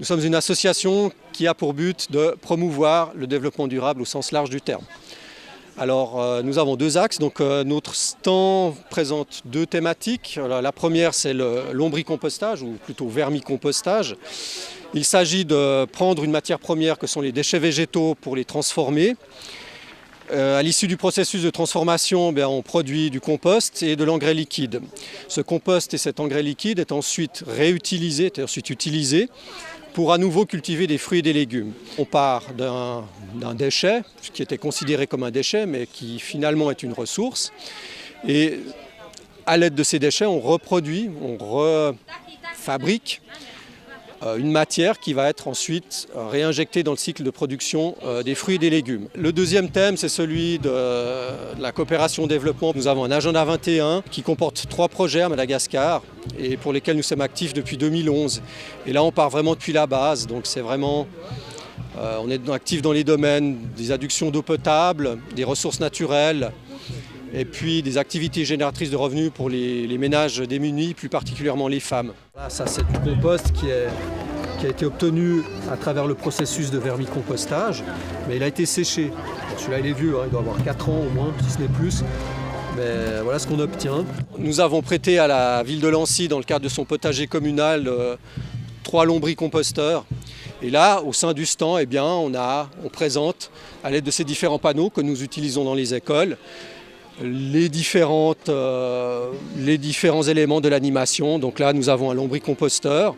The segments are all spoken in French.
Nous sommes une association qui a pour but de promouvoir le développement durable au sens large du terme. Alors nous avons deux axes, donc notre stand présente deux thématiques. Alors, la première c'est le lombricompostage ou plutôt vermicompostage. Il s'agit de prendre une matière première que sont les déchets végétaux pour les transformer. À l'issue du processus de transformation, on produit du compost et de l'engrais liquide. Ce compost et cet engrais liquide est ensuite réutilisé, est ensuite utilisé pour à nouveau cultiver des fruits et des légumes. On part d'un déchet, qui était considéré comme un déchet, mais qui finalement est une ressource. Et à l'aide de ces déchets, on reproduit, on refabrique une matière qui va être ensuite réinjectée dans le cycle de production des fruits et des légumes. Le deuxième thème, c'est celui de la coopération développement. Nous avons un agenda 21 qui comporte 3 projets à Madagascar et pour lesquels nous sommes actifs depuis 2011. Et là, on part vraiment depuis la base, donc c'est vraiment... on est actifs dans les domaines des adductions d'eau potable, des ressources naturelles, et puis des activités génératrices de revenus pour les ménages démunis, plus particulièrement les femmes. Là, ça c'est du compost qui a été obtenu à travers le processus de vermicompostage, mais il a été séché. Bon, celui-là il est vieux, il doit avoir 4 ans au moins, si ce n'est plus. Mais voilà ce qu'on obtient. Nous avons prêté à la ville de Lancy, dans le cadre de son potager communal, 3 lombricomposteurs. Et là, au sein du stand, on présente, à l'aide de ces différents panneaux que nous utilisons dans les écoles, les différents éléments de l'animation. Donc là, nous avons un lombricomposteur.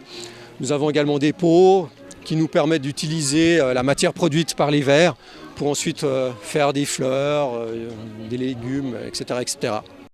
Nous avons également des pots qui nous permettent d'utiliser la matière produite par les vers pour ensuite faire des fleurs, des légumes, etc., etc.